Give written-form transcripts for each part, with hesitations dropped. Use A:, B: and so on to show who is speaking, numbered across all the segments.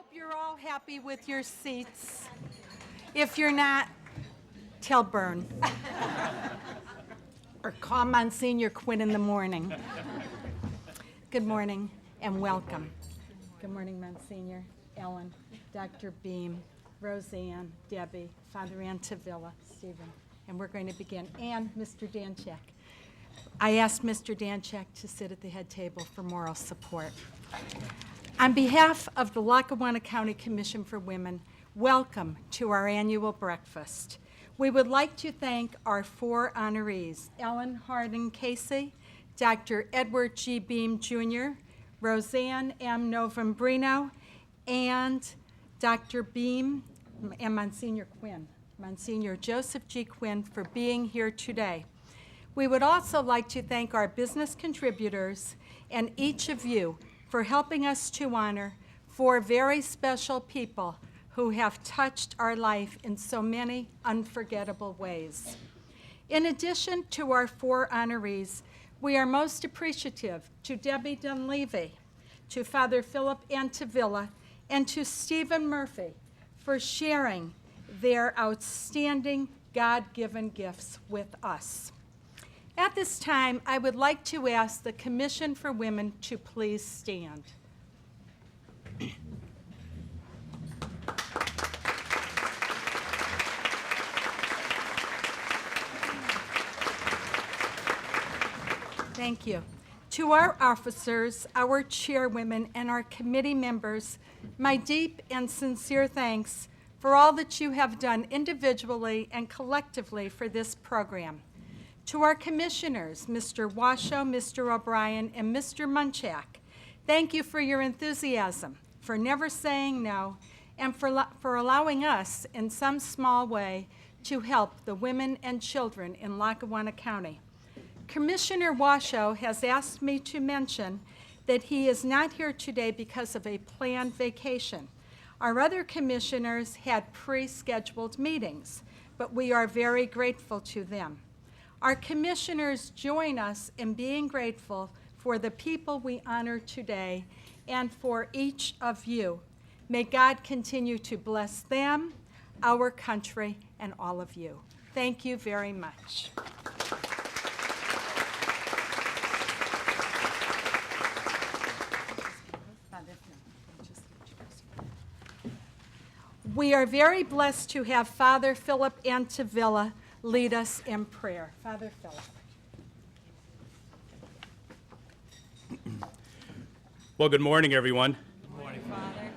A: hope you're all happy with your seats. If you're not, tell Bern. Or call Monsignor Quinn in the morning. Good morning and welcome. Good morning, Monsignor, Ellen, Dr. Beam, Roseanne, Debbie, Father Antavilla, Stephen. And we're going to begin. And Mr. Danchek. I asked Mr. Danchek to sit at the head table for moral support. On behalf of the Lackawanna County Commission for Women, welcome to our annual breakfast. We would like to thank our four honorees, Ellen Harding Casey, Dr. Edward G. Beam, Jr., Roseanne M. Novembrino, and Dr. Beam and Monsignor Quinn, Monsignor Joseph G. Quinn, for being here today. We would also like to thank our business contributors and each of you for helping us to honor four very special people who have touched our life in so many unforgettable ways. In addition to our four honorees, we are most appreciative to Debbie Dunleavy, to Father Philip Antavilla, and to Stephen Murphy for sharing their outstanding God-given gifts with us. At this time, I would like to ask the Commission for Women to please stand. Thank you. To our officers, our chairwomen, and our committee members, my deep and sincere thanks for all that you have done individually and collectively for this program. To our commissioners, Mr. Washoe, Mr. O'Brien, and Mr. Munchak, thank you for your enthusiasm, for never saying no, and for allowing us, in some small way, to help the women and children in Lackawanna County. Commissioner Washoe has asked me to mention that he is not here today because of a planned vacation. Our other commissioners had pre-scheduled meetings, but we are very grateful to them. Our commissioners join us in being grateful for the people we honor today and for each of you. May God continue to bless them, our country, and all of you. Thank you very much. We are very blessed to have Father Philip Antavilla lead us in prayer. Father Philip.
B: Well, good morning, everyone.
C: Good morning, Father.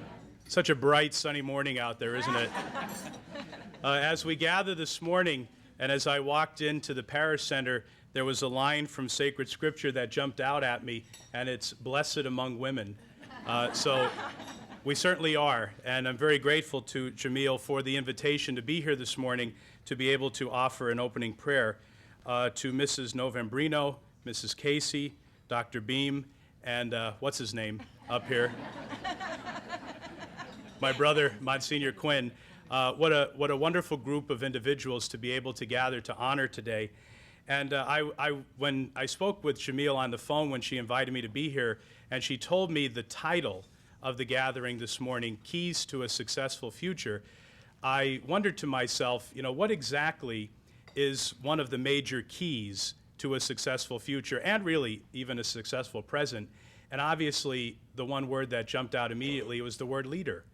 B: Such a bright, sunny morning out there, isn't it? As we gather this morning, and as I walked into the parish center, there was a line from sacred scripture that jumped out at me, and it's blessed among women. So we certainly are, and I'm very grateful to Jamil for the invitation to be here this morning to be able to offer an opening prayer to Mrs. Novembrino, Mrs. Casey, Dr. Beam, and what's his name up here? My brother, Monsignor Quinn. What a wonderful group of individuals to be able to gather to honor today. And when I spoke with Jamil on the phone when she invited me to be here, and she told me the title of the gathering this morning, Keys to a Successful Future, I wondered to myself, what exactly is one of the major keys to a successful future and really even a successful present? And obviously, the one word that jumped out immediately was the word leader.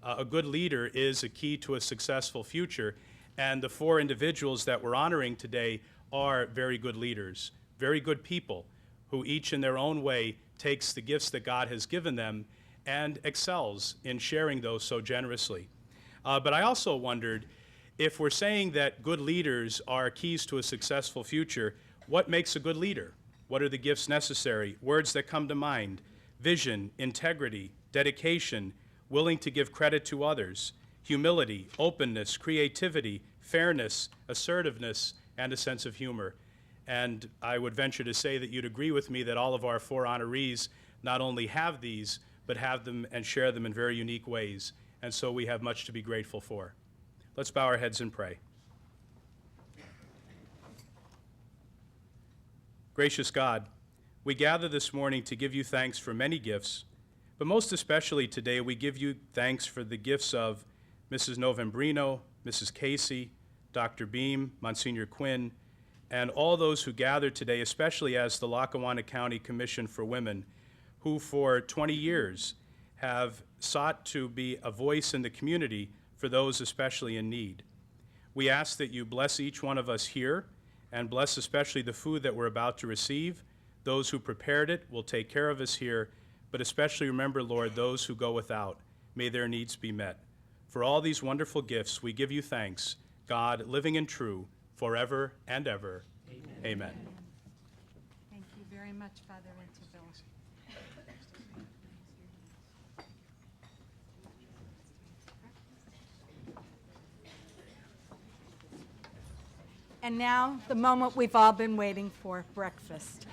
B: A good leader is a key to a successful future, and the four individuals that we're honoring today are very good leaders, very good people who each in their own way takes the gifts that God has given them and excels in sharing those so generously. But I also wondered, if we're saying that good leaders are keys to a successful future, what makes a good leader? What are the gifts necessary? Words that come to mind: vision, integrity, dedication, willing to give credit to others, humility, openness, creativity, fairness, assertiveness, and a sense of humor. And I would venture to say that you'd agree with me that all of our four honorees not only have these, but have them and share them in very unique ways. And so we have much to be grateful for. Let's bow our heads and pray. Gracious God, we gather this morning to give you thanks for many gifts, But most especially today, we give you thanks for the gifts of Mrs. Novembrino, Mrs. Casey, Dr. Beam, Monsignor Quinn, and all those who gathered today, especially as the Lackawanna County Commission for Women, who for 20 years have sought to be a voice in the community for those especially in need. We ask that you bless each one of us here and bless especially the food that we're about to receive. Those who prepared it will take care of us here, but especially remember, Lord, those who go without. May their needs be met. For all these wonderful gifts, we give you thanks, God, living and true, forever and ever. Amen. Amen.
A: Thank you very much, Father Interville. And now, the moment we've all been waiting for, breakfast.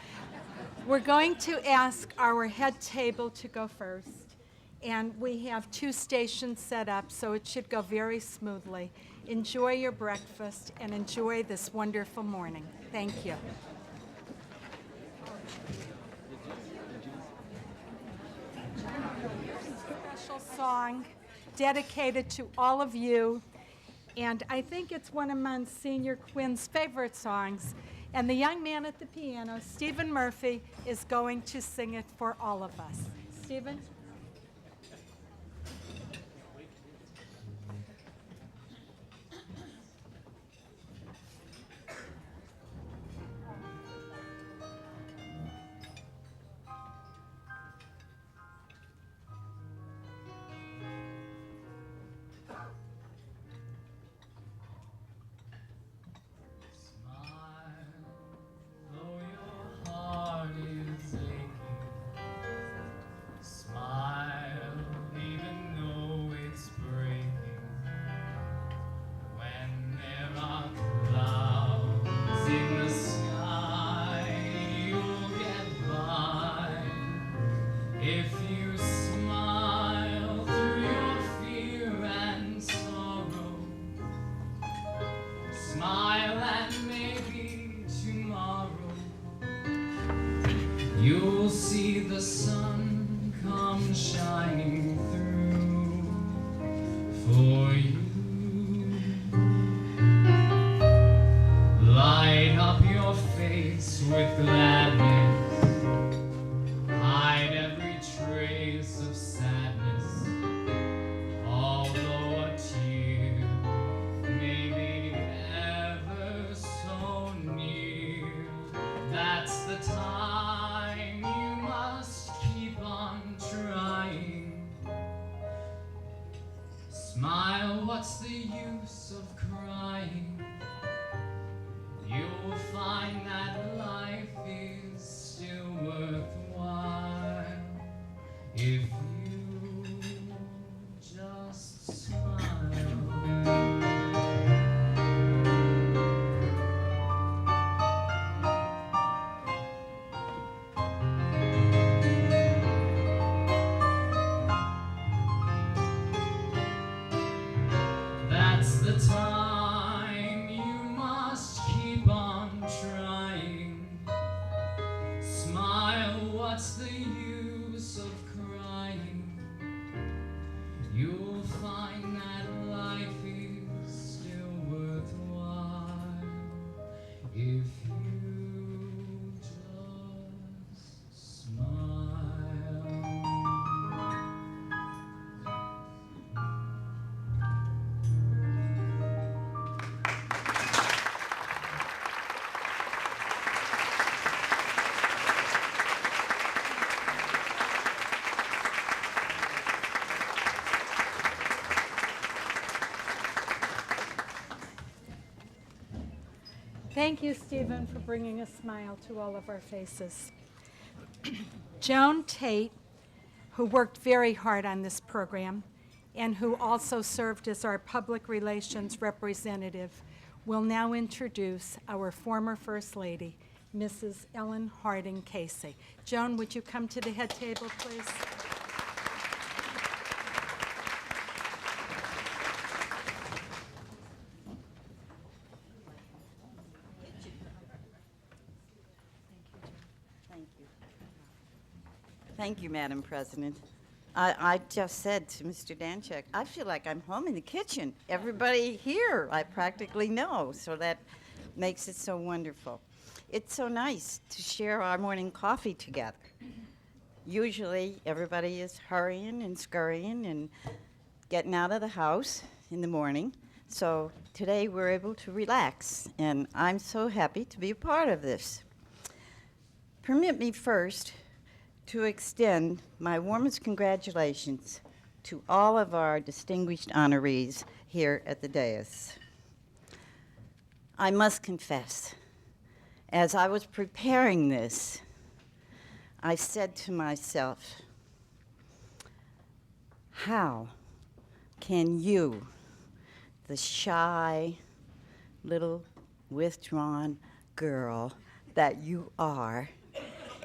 A: We're going to ask our head table to go first, and we have 2 stations set up, so it should go very smoothly. Enjoy your breakfast and enjoy this wonderful morning. Thank you. Special song dedicated to all of you. And I think it's one of Monsignor Quinn's favorite songs. And the young man at the piano, Stephen Murphy, is going to sing it for all of us. Stephen?
C: You'll see the sun come shining through for you. Light up your face with gladness, hide every trace of sadness, although a tear may be ever so near. That's the time you must keep on trying. Smile, what's the use of crying? You'll find that life is still worthwhile if you just smile. That's the time you must keep on trying. Smile, what's the use of crying? You'll find that life is still worthwhile if you just smile.
A: Thank you, Stephen, for bringing a smile to all of our faces. Joan Tate, who worked very hard on this program and who also served as our public relations representative, will now introduce our former First Lady, Mrs. Ellen Harding Casey. Joan, would you come to the head table, please?
D: Thank you, Madam President. I just said to Mr. Danchek, I feel like I'm home in the kitchen. Everybody here I practically know, so that makes it so wonderful. It's so nice to share our morning coffee together. Usually everybody is hurrying and scurrying and getting out of the house in the morning. So today we're able to relax, and I'm so happy to be a part of this. Permit me first to extend my warmest congratulations to all of our distinguished honorees here at the dais. I must confess, as I was preparing this, I said to myself, how can you, the shy, little, withdrawn girl that you are,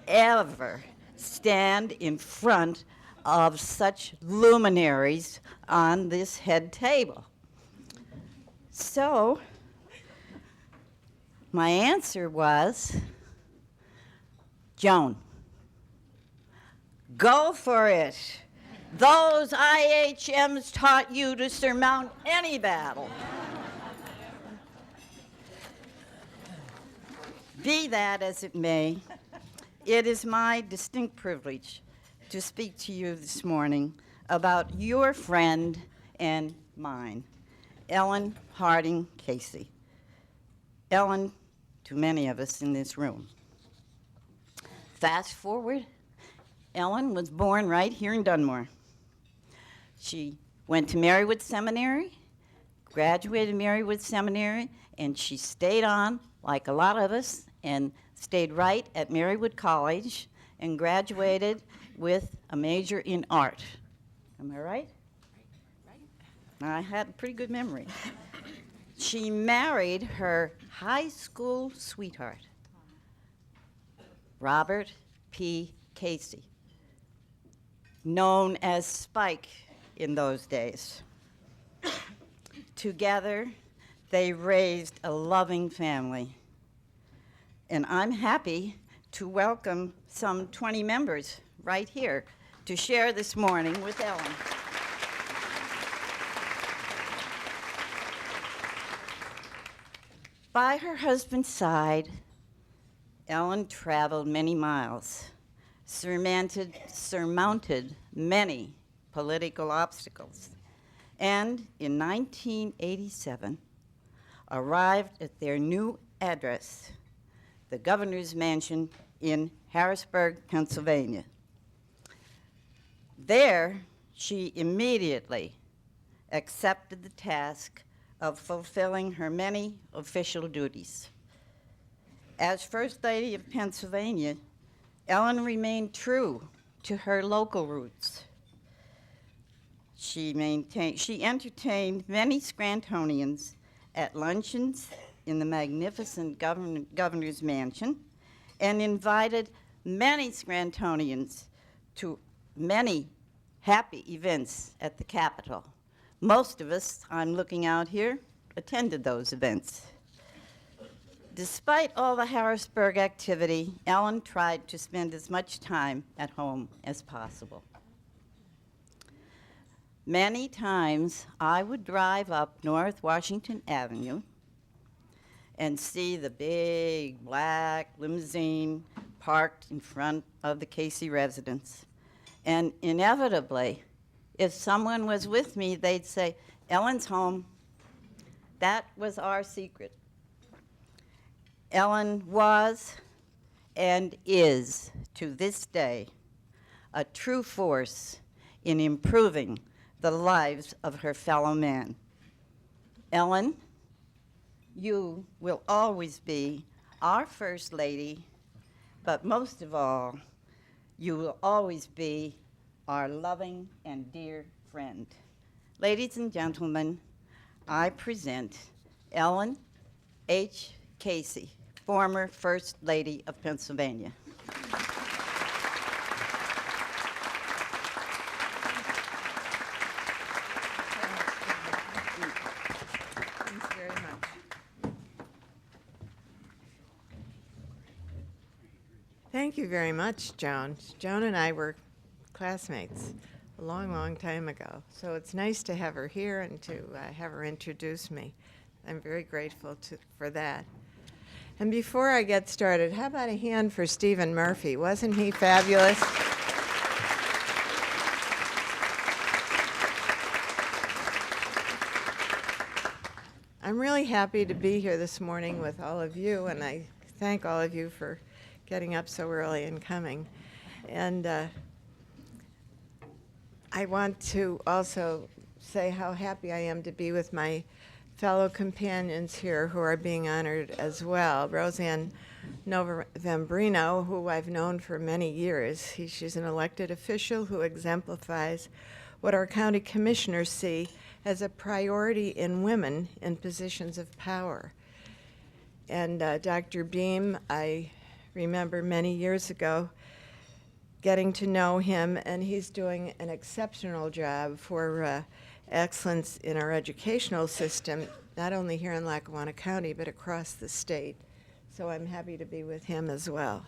D: ever stand in front of such luminaries on this head table? So, my answer was, Joan, go for it. Those IHMs taught you to surmount any battle. Be that as it may, it is my distinct privilege to speak to you this morning about your friend and mine, Ellen Harding Casey. Ellen, to many of us in this room. Fast forward, Ellen was born right here in Dunmore. She went to Marywood Seminary, graduated Marywood Seminary, and she stayed on, like a lot of us, and stayed right at Marywood College and graduated with a major in art. Am I right? Right. I had a pretty good memory. She married her high school sweetheart, Robert P. Casey, known as Spike in those days. Together, they raised a loving family. And I'm happy to welcome some 20 members right here to share this morning with Ellen. By her husband's side, Ellen traveled many miles, surmounted many political obstacles, and in 1987 arrived at their new address, the governor's mansion in Harrisburg, Pennsylvania. There, she immediately accepted the task of fulfilling her many official duties. As First Lady of Pennsylvania, Ellen remained true to her local roots. She entertained many Scrantonians at luncheons in the magnificent governor's mansion and invited many Scrantonians to many happy events at the Capitol. Most of us, I'm looking out here, attended those events. Despite all the Harrisburg activity, Ellen tried to spend as much time at home as possible. Many times I would drive up North Washington Avenue and see the big black limousine parked in front of the Casey residence. And inevitably, if someone was with me, they'd say, Ellen's home. That was our secret. Ellen was and is, to this day, a true force in improving the lives of her fellow men. Ellen, you will always be our First Lady, but most of all, you will always be our loving and dear friend. Ladies and gentlemen, I present Ellen H. Casey, former First Lady of Pennsylvania.
E: Thanks very much. Thank you very much, Joan. Joan and I were classmates a long, long time ago. So it's nice to have her here and to have her introduce me. I'm very grateful for that. And before I get started, how about a hand for Stephen Murphy? Wasn't he fabulous? I'm really happy to be here this morning with all of you, and I thank all of you for getting up so early and coming. And I want to also say how happy I am to be with my fellow companions here who are being honored as well. Roseanne Novembrino, who I've known for many years. She's an elected official who exemplifies what our county commissioners see as a priority in women in positions of power. And Dr. Beam, I remember many years ago getting to know him, and he's doing an exceptional job for excellence in our educational system, not only here in Lackawanna County, but across the state. So I'm happy to be with him as well.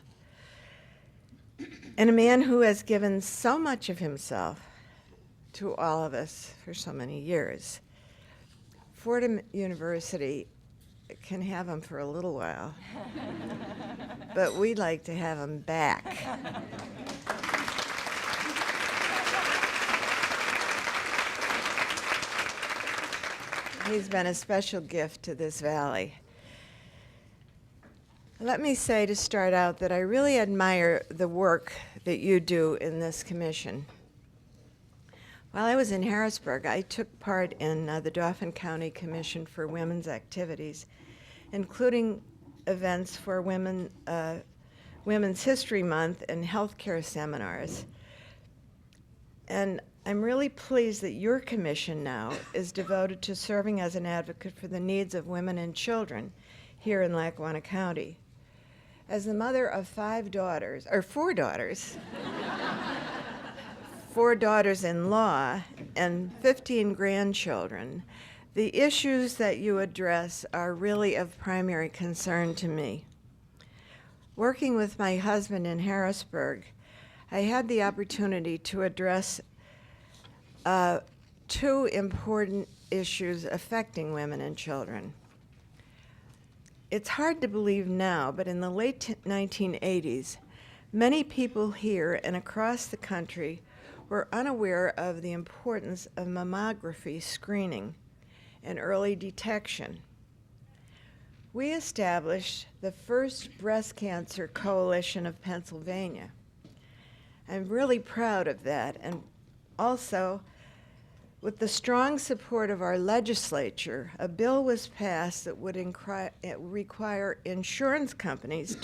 E: And a man who has given so much of himself to all of us for so many years. Fordham University can have him for a little while, but we'd like to have him back. He's been a special gift to this valley. Let me say to start out that I really admire the work that you do in this commission. While I was in Harrisburg, I took part in the Dauphin County Commission for Women's Activities, including events for Women's History Month and healthcare seminars. And I'm really pleased that your commission now is devoted to serving as an advocate for the needs of women and children here in Lackawanna County. As the mother of four daughters, 4 daughters-in-law, and 15 grandchildren, the issues that you address are really of primary concern to me. Working with my husband in Harrisburg, I had the opportunity to address 2 important issues affecting women and children. It's hard to believe now, but in the late 1980s, many people here and across the country were unaware of the importance of mammography screening and early detection. We established the first breast cancer coalition of Pennsylvania. I'm really proud of that, and also, with the strong support of our legislature, a bill was passed that would require insurance companies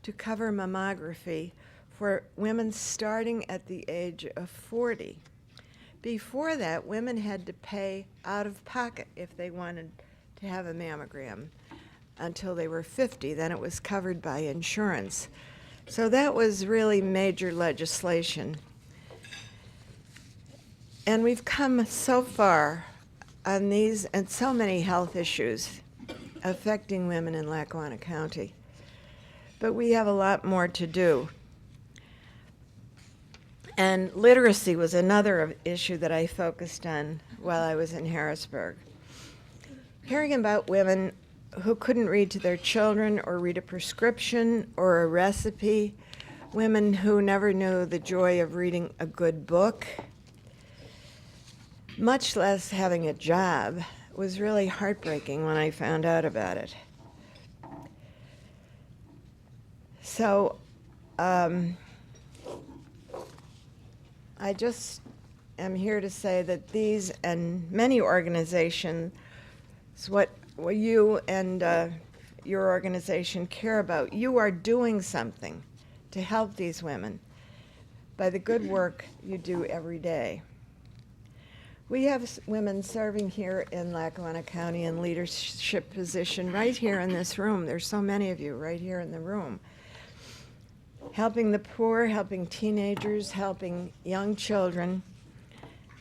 E: to cover mammography for women starting at the age of 40. Before that, women had to pay out of pocket if they wanted to have a mammogram until they were 50. Then it was covered by insurance. So that was really major legislation. And we've come so far on these and so many health issues affecting women in Lackawanna County. But we have a lot more to do. And literacy was another issue that I focused on while I was in Harrisburg. Hearing about women who couldn't read to their children or read a prescription or a recipe, women who never knew the joy of reading a good book, much less having a job, was really heartbreaking when I found out about it. So I just am here to say that these and many organizations, what you and your organization care about, you are doing something to help these women by the good work you do every day. We have women serving here in Lackawanna County in leadership position right here in this room. There's so many of you right here in the room. Helping the poor, helping teenagers, helping young children,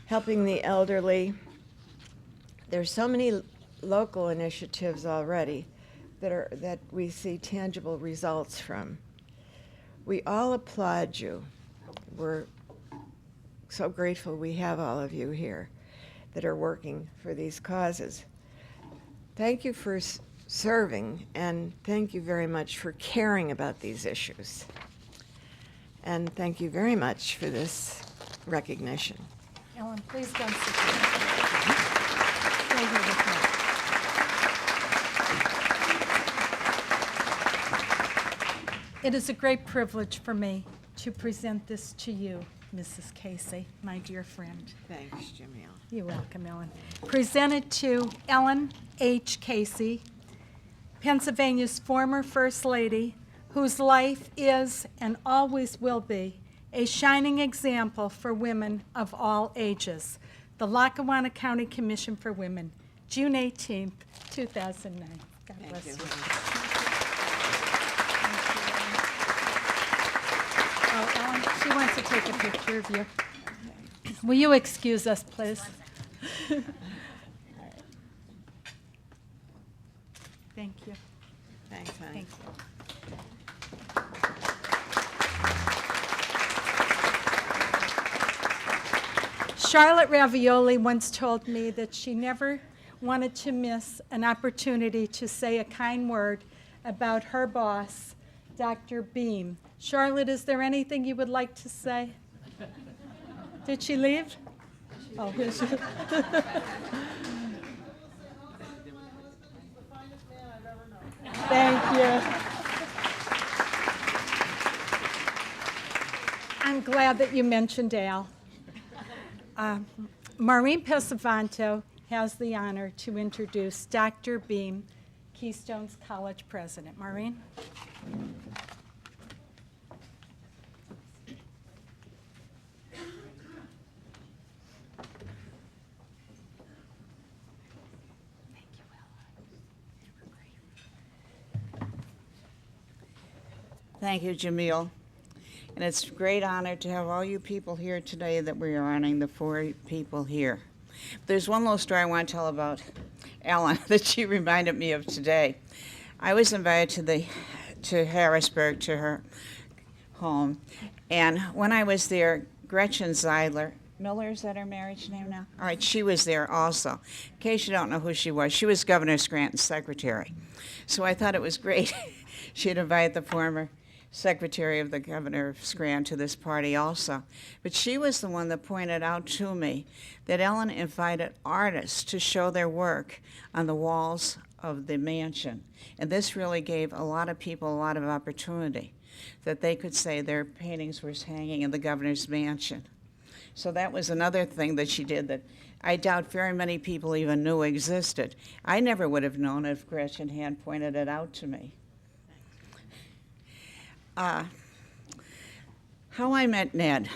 E: helping the elderly. There's so many local initiatives already that we see tangible results from. We all applaud you. We're so grateful we have all of you here that are working for these causes. Thank you for serving, and thank you very much for caring about these issues. And thank you very much for this recognition.
A: Ellen, please don't sit down. Stay here with me. It is a great privilege for me to present this to you, Mrs. Casey, my dear friend.
E: Thanks, Jamil.
A: You're welcome, Ellen. Presented to Ellen H. Casey, Pennsylvania's former First Lady, whose life is and always will be a shining example for women of all ages. The Lackawanna County Commission for Women, June 18th, 2009. God bless you. Oh, Ellen, she wants to take a picture of you. Will you excuse us, please? Thank you.
E: Thanks, honey.
A: Thank you. Charlotte Ravioli once told me that she never wanted to miss an opportunity to say a kind word about her boss, Dr. Beam. Charlotte, is there anything you would like to say? Did she leave? Oh, here she is. Thank you. I'm glad that you mentioned Al. Maureen Pesavanto has the honor to introduce Dr. Beam, Keystone's college president. Maureen?
F: Thank you, Jamil. And it's a great honor to have all you people here today that we are honoring the 4 people here. There's one little story I want to tell about Ellen that she reminded me of today. I was invited to Harrisburg, to her home, and when I was there, Gretchen Zeidler, Miller, is that her marriage name now? All right, she was there also. In case you don't know who she was Governor Scranton's secretary. So I thought it was great. She'd invite the former secretary of the governor of Scranton to this party also. But she was the one that pointed out to me that Ellen invited artists to show their work on the walls of the mansion. And this really gave a lot of people a lot of opportunity, that they could say their paintings were hanging in the governor's mansion. So that was another thing that she did that I doubt very many people even knew existed. I never would have known if Gretchen had pointed it out to me. How I met Ned.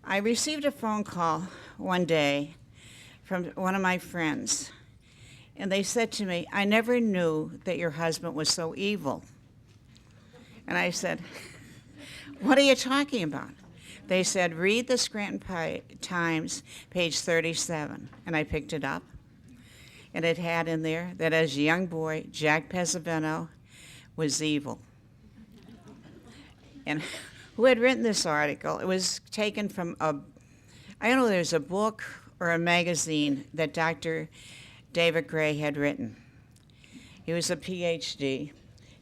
F: I received a phone call one day from one of my friends, and they said to me, "I never knew that your husband was so evil." And I said, "What are you talking about?" They said, "Read the Scranton Times, page 37." And I picked it up, and it had in there that as a young boy, Jack Pesavento was evil. And who had written this article? It was taken from I don't know, there's a book or a magazine that Dr. David Gray had written. He was a PhD.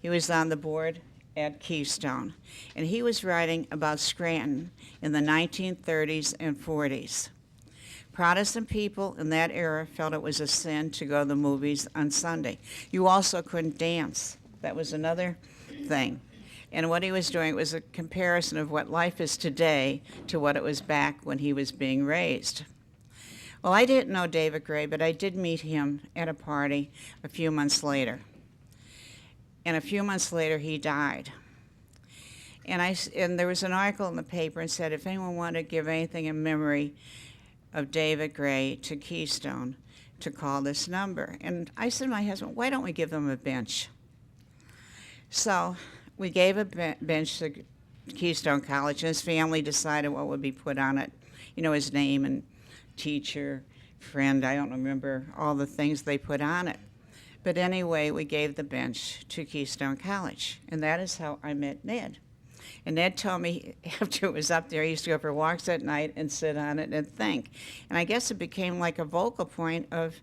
F: He was on the board at Keystone. And he was writing about Scranton in the 1930s and 40s. Protestant people in that era felt it was a sin to go to the movies on Sunday. You also couldn't dance. That was another thing. And what he was doing was a comparison of what life is today to what it was back when he was being raised. Well, I didn't know David Gray, but I did meet him at a party a few months later. And a few months later, he died. And there was an article in the paper and said if anyone wanted to give anything in memory of David Gray to Keystone, to call this number. And I said to my husband, why don't we give them a bench? So we gave a bench to Keystone College, and his family decided what would be put on it. You know, his name and teacher, friend, I don't remember all the things they put on it. But anyway, we gave the bench to Keystone College, and that is how I met Ned. And Ned told me after it was up there, he used to go for walks at night and sit on it and think. And I guess it became like a vocal point of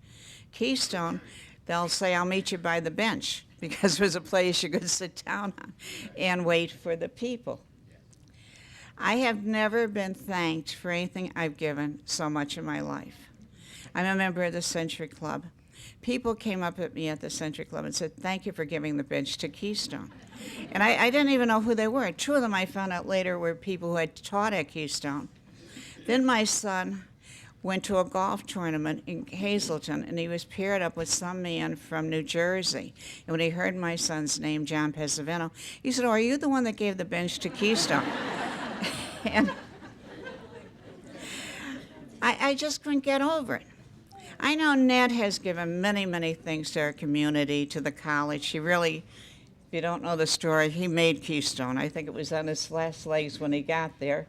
F: Keystone. They'll say, I'll meet you by the bench, because there's a place you could sit down on and wait for the people. I have never been thanked for anything I've given so much in my life. I'm a member of the Century Club. People came up at me at the Century Club and said, thank you for giving the bench to Keystone. And I didn't even know who they were. Two of them I found out later were people who had taught at Keystone. Then my son went to a golf tournament in Hazleton, and he was paired up with some man from New Jersey. And when he heard my son's name, John Pesavino, he said, oh, are you the one that gave the bench to Keystone? And I just couldn't get over it. I know Ned has given many, many things to our community, to the college. He really, if you don't know the story, he made Keystone. I think it was on his last legs when he got there.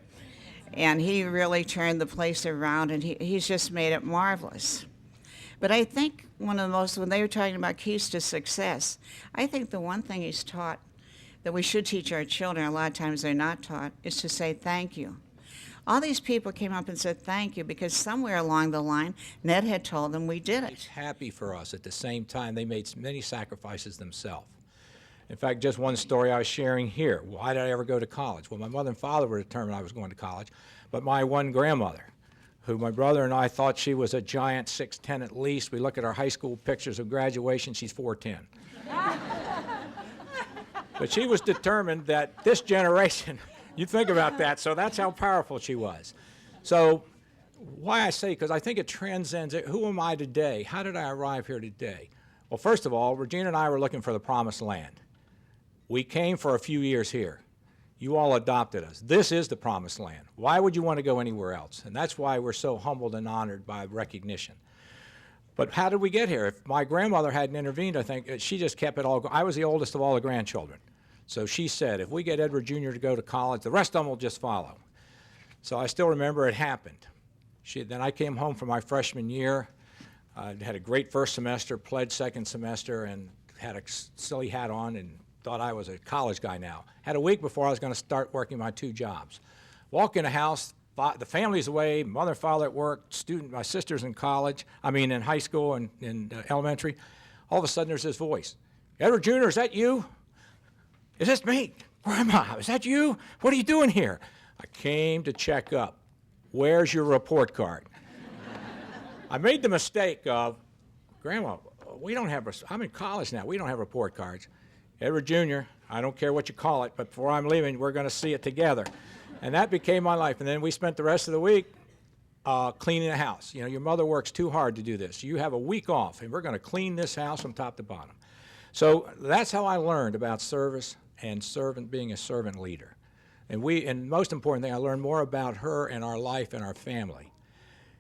F: And he really turned the place around, and he's just made it marvelous. But I think one of the most, when they were talking about keys to success, I think the one thing he's taught that we should teach our children, a lot of times they're not taught, is to say thank you. All these people came up and said thank you because somewhere along the line, Ned had told them we did
G: It's
F: it.
G: happy for us. At the same time, they made many sacrifices themselves. In fact, just one story I was sharing here. Why did I ever go to college? Well, my mother and father were determined I was going to college, but my one grandmother, who my brother and I thought she was a giant, 6'10" at least. We look at our high school pictures of graduation, she's 4'10". But she was determined that this generation, you think about that, so that's how powerful she was. So why I say, because I think it transcends it. Who am I today? How did I arrive here today? Well, first of all, Regina and I were looking for the promised land. We came for a few years here. You all adopted us. This is the promised land. Why would you want to go anywhere else? And that's why we're so humbled and honored by recognition. But how did we get here? If my grandmother hadn't intervened, I think she just kept it all. I was the oldest of all the grandchildren. So she said, if we get Edward Jr. to go to college, the rest of them will just follow. So I still remember it happened. Then I came home for my freshman year. Had a great first semester, pledged second semester, and had a silly hat on and thought I was a college guy now. Had a week before I was going to start working my 2 jobs. Walk in the house, the family's away, mother, father at work, my sister's in college, in high school and in elementary. All of a sudden there's this voice. Edward Jr., is that you? Is this me? Grandma, is that you? What are you doing here? I came to check up. Where's your report card? I made the mistake of, Grandma, I'm in college now. We don't have report cards. Edward Jr., I don't care what you call it, but before I'm leaving, we're going to see it together. And that became my life. And then we spent the rest of the week cleaning the house. You know, your mother works too hard to do this. You have a week off, and we're going to clean this house from top to bottom. So that's how I learned about service and being a servant leader. And most important thing, I learned more about her and our life and our family.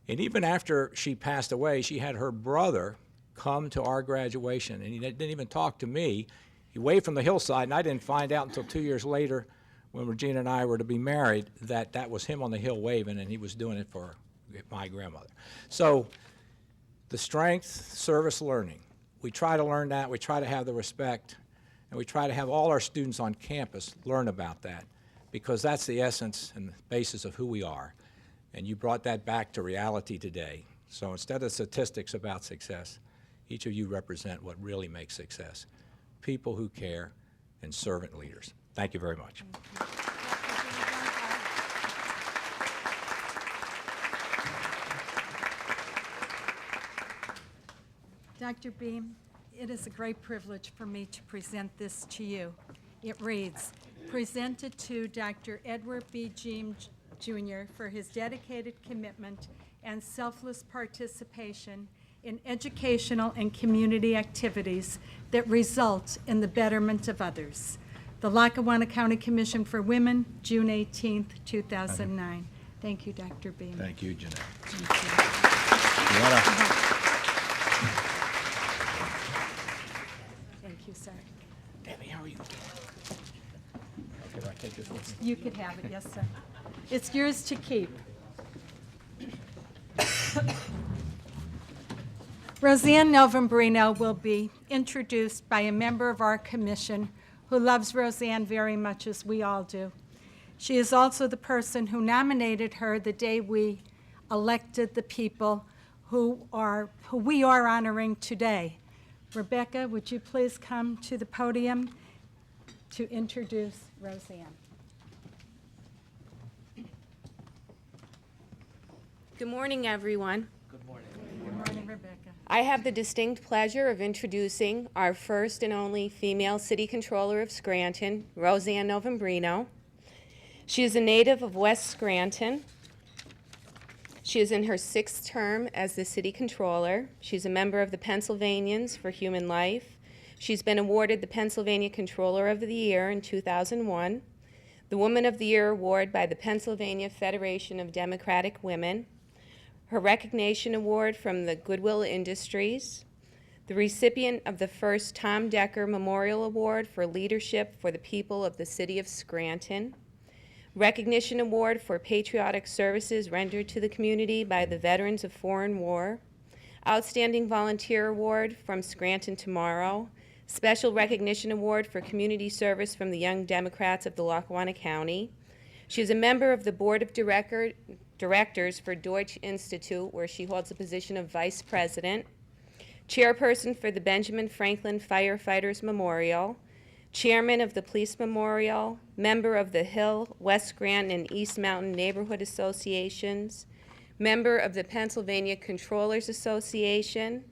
G: And even after she passed away, she had her brother come to our graduation, and he didn't even talk to me. He waved from the hillside, and I didn't find out until 2 years later when Regina and I were to be married that was him on the hill waving, and he was doing it for my grandmother. So the strength, service, learning. We try to learn that. We try to have the respect, and we try to have all our students on campus learn about that, because that's the essence and the basis of who we are. And you brought that back to reality today. So instead of statistics about success, each of you represent what really makes success. People who care and servant leaders. Thank you very much.
A: Dr. Beam, it is a great privilege for me to present this to you. It reads, presented to Dr. Edward B. Beam Jr. for his dedicated commitment and selfless participation in educational and community activities that result in the betterment of others. The Lackawanna County Commission for Women, June 18th, 2009. Thank you, Dr. Beam.
G: Thank you, Jeanette.
A: Thank you, sir.
G: Debbie, how are you? Can I take this with me?
A: You could have it, yes, sir. It's yours to keep. Roseanne Novembrino will be introduced by a member of our commission who loves Roseanne very much, as we all do. She is also the person who nominated her the day we elected the people who we are honoring today. Rebecca, would you please come to the podium to introduce Roseanne?
H: Good morning, everyone.
A: Good morning, Rebecca.
H: I have the distinct pleasure of introducing our first and only female city controller of Scranton, Roseanne Novembrino. She is a native of West Scranton. She is in her 6th term as the city controller. She's a member of the Pennsylvanians for Human Life. She's been awarded the Pennsylvania Controller of the Year in 2001, the Woman of the Year award by the Pennsylvania Federation of Democratic Women, her recognition award from the Goodwill Industries, the recipient of the first Tom Decker Memorial Award for Leadership for the People of the City of Scranton, recognition award for patriotic services rendered to the community by the Veterans of Foreign War, outstanding volunteer award from Scranton Tomorrow, special recognition award for community service from the Young Democrats of the Lackawanna County. She is a member of the board of directors for Deutsch Institute, where she holds the position of vice president, chairperson for the Benjamin Franklin Firefighters Memorial, chairman of the Police Memorial, member of the Hill, West Scranton, and East Mountain Neighborhood Associations, member of the Pennsylvania Controllers Association,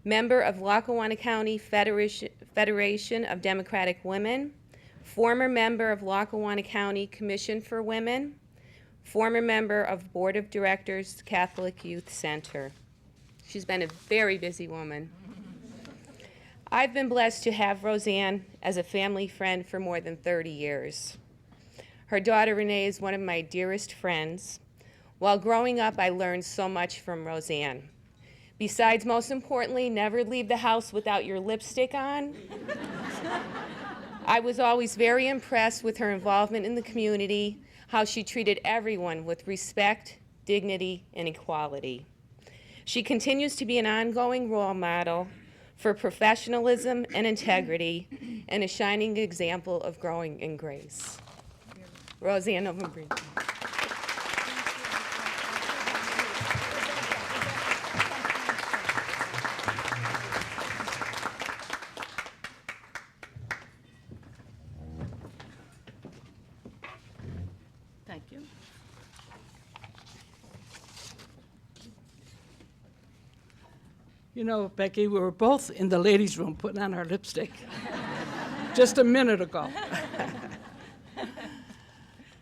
H: member of Lackawanna County Federation of Democratic Women, former member of Lackawanna County Commission for Women, former member of Board of Directors, Catholic Youth Center. She's been a very busy woman. I've been blessed to have Roseanne as a family friend for more than 30 years. Her daughter Renee is one of my dearest friends. While growing up, I learned so much from Roseanne. Besides, most importantly, never leave the house without your lipstick on. I was always very impressed with her involvement in the community, how she treated everyone with respect, dignity, and equality. She continues to be an ongoing role model for professionalism and integrity, and a shining example of growing in grace. Roseanne Novembrino.
A: Thank you.
I: You know, Becky, we were both in the ladies' room putting on our lipstick just a minute ago.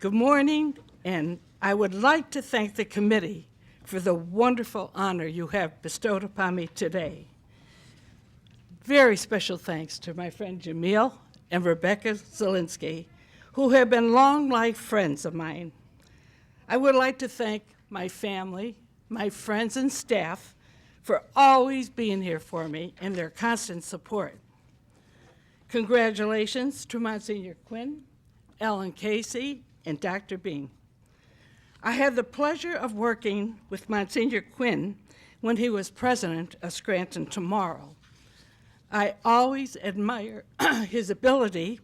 I: Good morning, and I would like to thank the committee for the wonderful honor you have bestowed upon me today. Very special thanks to my friend Jamil and Rebecca Zielinski, who have been long life friends of mine. I would like to thank my family, my friends and staff for always being here for me and their constant support. Congratulations to Monsignor Quinn, Ellen Casey, and Dr. Beam. I had the pleasure of working with Monsignor Quinn when he was president of Scranton Tomorrow. I always admire his ability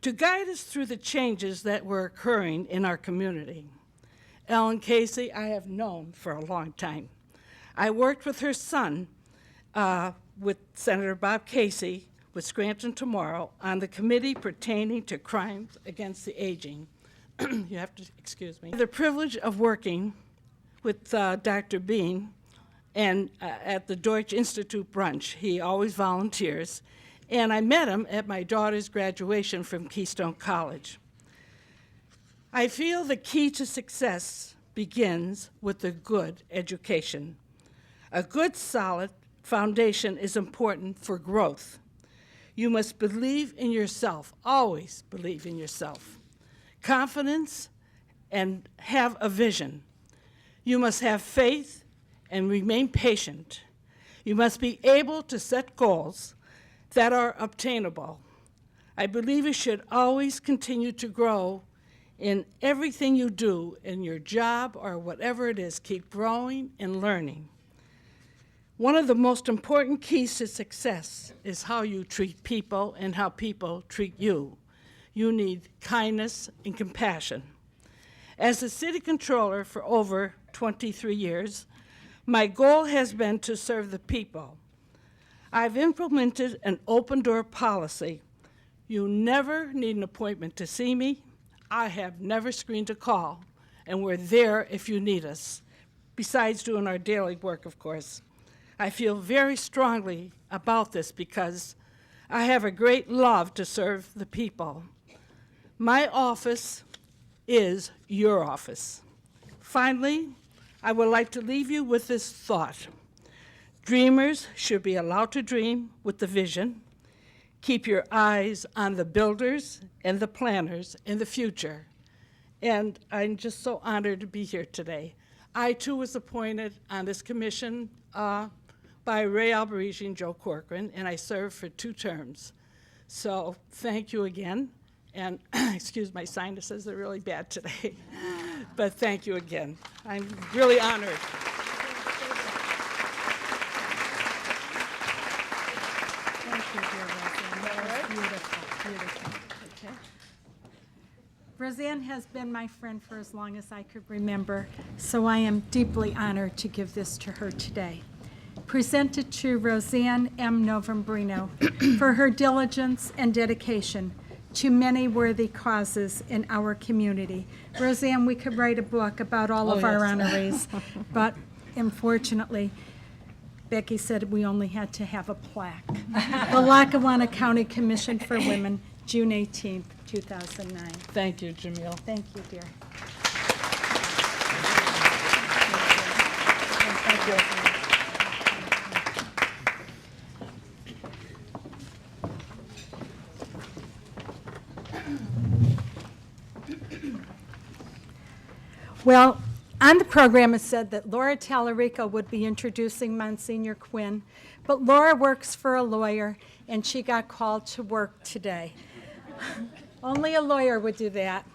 I: to guide us through the changes that were occurring in our community. Ellen Casey I have known for a long time. I worked with her son, with Senator Bob Casey, with Scranton Tomorrow, on the committee pertaining to crimes against the aging. You have to excuse me. The privilege of working with Dr. Bean and at the Deutsch Institute brunch. He always volunteers. And I met him at my daughter's graduation from Keystone College. I feel the key to success begins with a good education. A good, solid foundation is important for growth. You must believe in yourself, always believe in yourself. Confidence and have a vision. You must have faith and remain patient. You must be able to set goals that are obtainable. I believe you should always continue to grow in everything you do, in your job or whatever it is. Keep growing and learning. One of the most important keys to success is how you treat people and how people treat you. you need kindness and compassion. As the city controller for over 23 years, my goal has been to serve the people. I've implemented an open door policy. You never need an appointment to see me. I have never screened a call, and we're there if you need us, besides doing our daily work, of course. I feel very strongly about this because I have a great love to serve the people. My office is your office. Finally, I would like to leave you with this thought. Dreamers should be allowed to dream with the vision. Keep your eyes on the builders and the planners in the future. And I'm just so honored to be here today. I, too, was appointed on this commission by Ray Alberigi and Joe Corcoran, and I served for 2 terms. So thank you again. And excuse my sinuses, they're really bad today. But thank you again. I'm really honored.
A: Thank you, dear Roseanne. That was beautiful, beautiful. Okay. Roseanne has been my friend for as long as I could remember, so I am deeply honored to give this to her today. Presented to Roseanne M. Novembrino for her diligence and dedication to many worthy causes in our community. Roseanne, we could write a book about all of our honorees, but unfortunately, Becky said we only had to have a plaque. The Lackawanna County Commission for Women, June 18th, 2009.
I: Thank you, Jamil.
A: Thank you, dear.
I: Thank you.
A: Well, on the program it said that Laura Tallarico would be introducing Monsignor Quinn, but Laura works for a lawyer and she got called to work today. Only a lawyer would do that.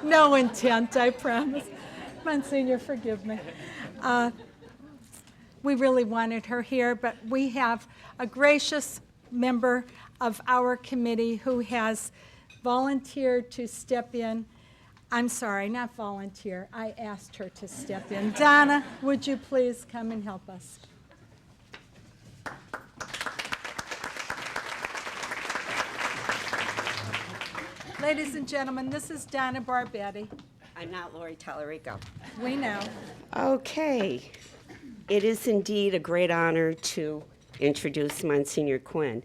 A: No intent, I promise. Monsignor, forgive me. We really wanted her here, but we have a gracious member of our committee who has volunteered to step in. I'm sorry, not volunteer. I asked her to step in. Donna, would you please come and help us? Ladies and gentlemen, this is Donna Barbetti.
J: I'm not Lori Tallarico.
A: We know.
J: Okay. It is indeed a great honor to introduce Monsignor Quinn,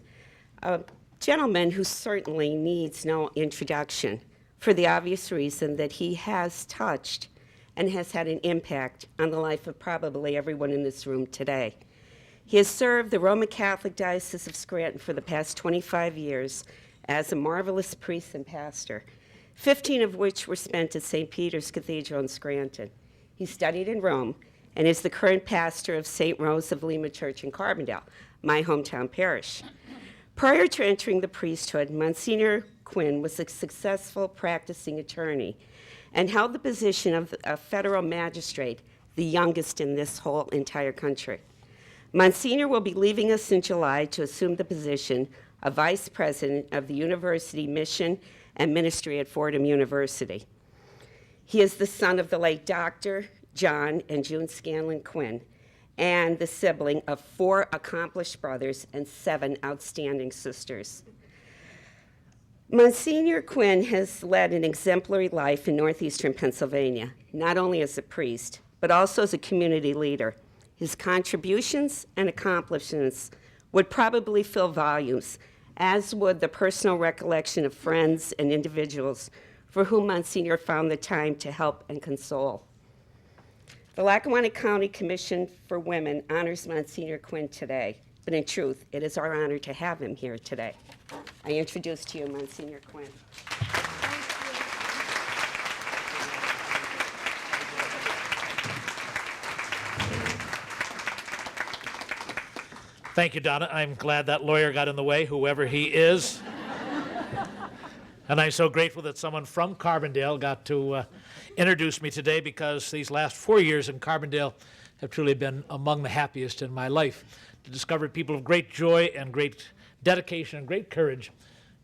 J: a gentleman who certainly needs no introduction for the obvious reason that he has touched and has had an impact on the life of probably everyone in this room today. He has served the Roman Catholic Diocese of Scranton for the past 25 years as a marvelous priest and pastor, 15 of which were spent at St. Peter's Cathedral in Scranton. He studied in Rome and is the current pastor of St. Rose of Lima Church in Carbondale, my hometown parish. Prior to entering the priesthood, Monsignor Quinn was a successful practicing attorney and held the position of a federal magistrate, the youngest in this whole entire country. Monsignor will be leaving us in July to assume the position of Vice President of the University Mission and Ministry at Fordham University. He is the son of the late Dr. John and June Scanlon Quinn, and the sibling of 4 accomplished brothers and 7 outstanding sisters. Monsignor Quinn has led an exemplary life in northeastern Pennsylvania, not only as a priest, but also as a community leader. His contributions and accomplishments would probably fill volumes, as would the personal recollection of friends and individuals for whom Monsignor found the time to help and console. The Lackawanna County Commission for Women honors Monsignor Quinn today, but in truth, it is our honor to have him here today. I introduce to you Monsignor Quinn.
K: Thank you, Donna. I'm glad that lawyer got in the way, whoever he is. And I'm so grateful that someone from Carbondale got to introduce me today, because these last 4 years in Carbondale have truly been among the happiest in my life. To discover people of great joy and great dedication and great courage,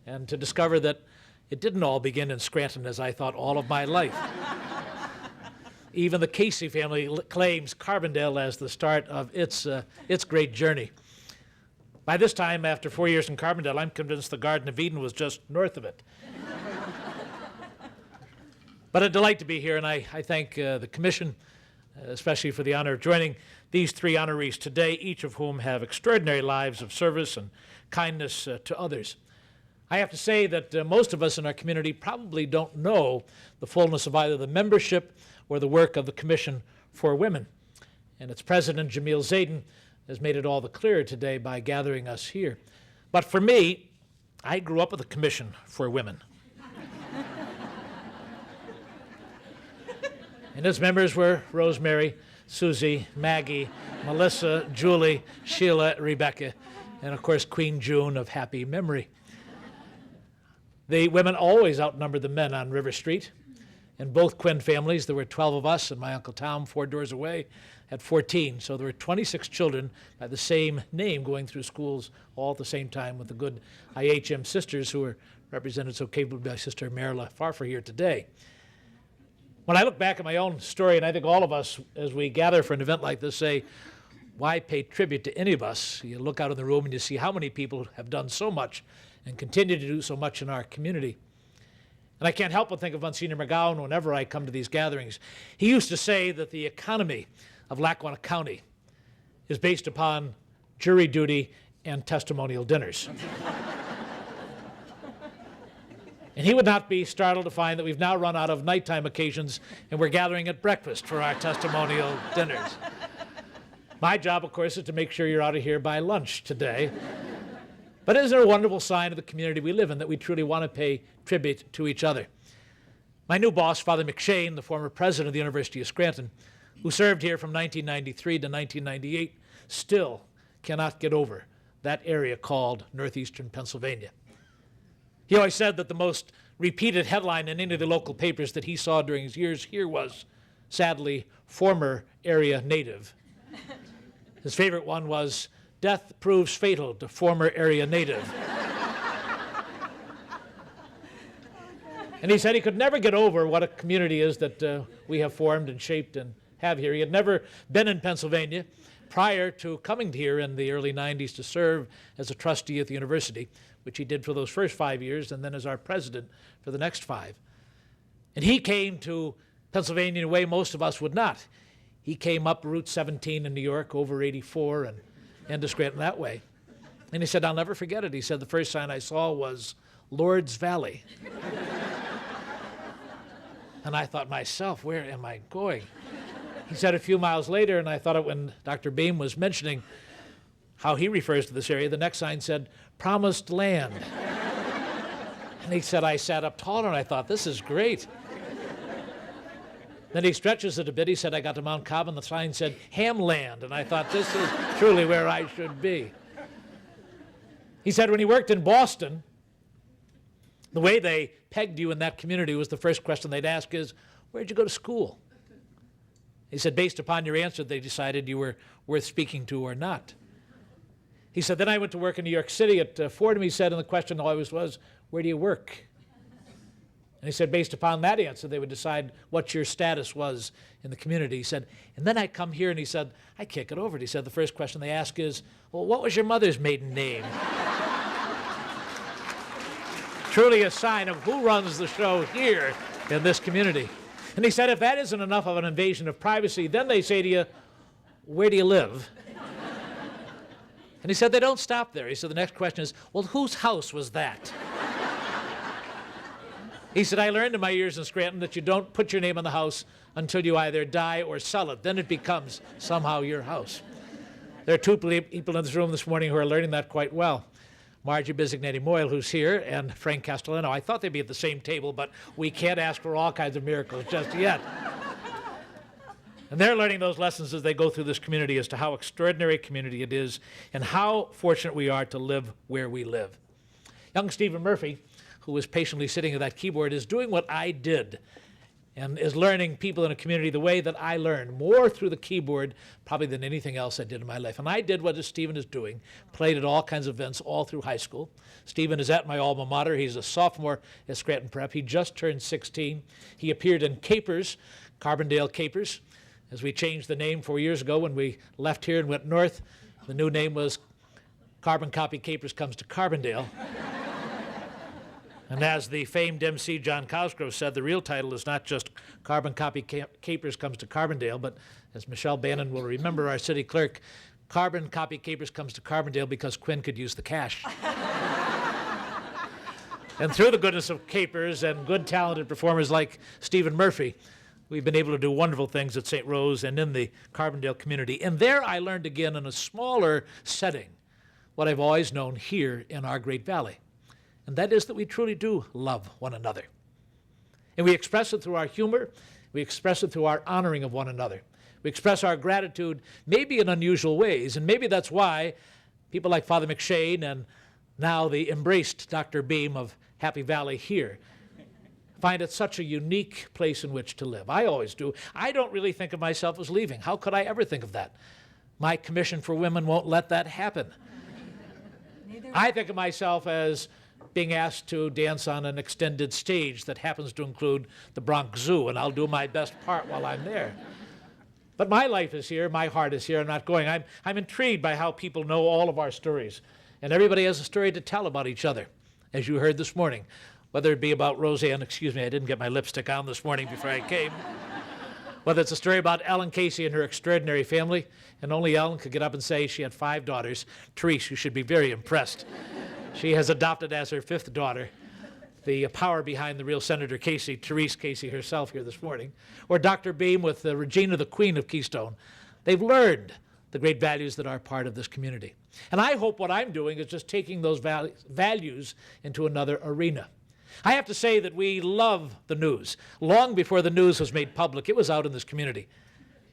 K: and to discover that it didn't all begin in Scranton as I thought all of my life. Even the Casey family claims Carbondale as the start of its great journey. By this time, after 4 years in Carbondale, I'm convinced the Garden of Eden was just north of it. But a delight to be here, and I thank the Commission, especially for the honor of joining these three honorees today, each of whom have extraordinary lives of service and kindness to others. I have to say that most of us in our community probably don't know the fullness of either the membership or the work of the Commission for Women. And its president, Jamil Zayden, has made it all the clearer today by gathering us here. But for me, I grew up with the Commission for Women. And its members were Rosemary, Susie, Maggie, Melissa, Julie, Sheila, Rebecca, and of course Queen June of happy memory. The women always outnumbered the men on River Street. In both Quinn families, there were 12 of us, and my Uncle Tom, 4 doors away, had 14. So there were 26 children by the same name going through schools all at the same time with the good IHM sisters who were represented so capably by Sister Marla Farfar here today. When I look back at my own story, and I think all of us, as we gather for an event like this, say, why pay tribute to any of us? You look out in the room and you see how many people have done so much and continue to do so much in our community. And I can't help but think of Monsignor McGowan whenever I come to these gatherings. He used to say that the economy of Lackawanna County is based upon jury duty and testimonial dinners. And he would not be startled to find that we've now run out of nighttime occasions and we're gathering at breakfast for our testimonial dinners. My job, of course, is to make sure you're out of here by lunch today. But isn't it a wonderful sign of the community we live in that we truly want to pay tribute to each other? My new boss, Father McShane, the former president of the University of Scranton, who served here from 1993 to 1998, still cannot get over that area called northeastern Pennsylvania. He always said that the most repeated headline in any of the local papers that he saw during his years here was, sadly, former area native. His favorite one was, death proves fatal to former area native. And he said he could never get over what a community is that we have formed and shaped and have here. He had never been in Pennsylvania prior to coming here in the early 90s to serve as a trustee at the university, which he did for those first 5 years, and then as our president for the next 5. And he came to Pennsylvania in a way most of us would not. He came up Route 17 in New York, over 84, and into Scranton that way. And he said, I'll never forget it. He said, the first sign I saw was Lord's Valley. And I thought myself, where am I going? He said a few miles later, and I thought it when Dr. Beam was mentioning how he refers to this area, the next sign said, Promised Land. And he said, I sat up taller and I thought, this is great. Then he stretches it a bit. He said, I got to Mount Cobb and the sign said, Hamland. And I thought, this is truly where I should be. He said when he worked in Boston, the way they pegged you in that community was the first question they'd ask is, where'd you go to school? He said, based upon your answer, they decided you were worth speaking to or not. He said, then I went to work in New York City at Fordham. He said, and the question always was, where do you work? And he said, based upon that answer, they would decide what your status was in the community. He said, and then I come here, and he said, I can't get over it. He said, the first question they ask is, well, what was your mother's maiden name? Truly a sign of who runs the show here in this community. And he said, if that isn't enough of an invasion of privacy, then they say to you, where do you live? And he said, they don't stop there. He said, the next question is, well, whose house was that? He said, I learned in my years in Scranton that you don't put your name on the house until you either die or sell it. Then it becomes somehow your house. There are two people in this room this morning who are learning that quite well. Margie Bisignetti-Moyle, who's here, and Frank Castellano. I thought they'd be at the same table, but we can't ask for all kinds of miracles just yet. And they're learning those lessons as they go through this community as to how extraordinary a community it is and how fortunate we are to live where we live. Young Stephen Murphy, who was patiently sitting at that keyboard, is doing what I did and is learning people in a community the way that I learned, more through the keyboard probably than anything else I did in my life. And I did what Stephen is doing, played at all kinds of events all through high school. Stephen is at my alma mater. He's a sophomore at Scranton Prep. He just turned 16. He appeared in Capers, Carbondale Capers, as we changed the name 4 years ago when we left here and went north. The new name was Carbon Copy Capers Comes to Carbondale. And as the famed MC John Cosgrove said, the real title is not just Carbon Copy Capers Comes to Carbondale, but as Michelle Bannon will remember, our city clerk, Carbon Copy Capers Comes to Carbondale because Quinn could use the cash. And through the goodness of Capers and good talented performers like Stephen Murphy, we've been able to do wonderful things at St. Rose and in the Carbondale community. And there I learned again in a smaller setting what I've always known here in our Great Valley. And that is that we truly do love one another. And we express it through our humor. We express it through our honoring of one another. We express our gratitude maybe in unusual ways. And maybe that's why people like Father McShane and now the embraced Dr. Beam of Happy Valley here find it such a unique place in which to live. I always do. I don't really think of myself as leaving. How could I ever think of that? My Commission for Women won't let that happen. I think of myself as being asked to dance on an extended stage that happens to include the Bronx Zoo, and I'll do my best part while I'm there. But my life is here, my heart is here, I'm not going. I'm intrigued by how people know all of our stories, and everybody has a story to tell about each other, as you heard this morning, whether it be about Roseanne, excuse me, I didn't get my lipstick on this morning before I came, whether it's a story about Ellen Casey and her extraordinary family, and only Ellen could get up and say she had 5 daughters. Therese, you should be very impressed. She has adopted as her 5th daughter the power behind the real Senator Casey, Therese Casey herself here this morning, or Dr. Beam with Regina, the Queen of Keystone. They've learned the great values that are part of this community. And I hope what I'm doing is just taking those values into another arena. I have to say that we love the news. Long before the news was made public, it was out in this community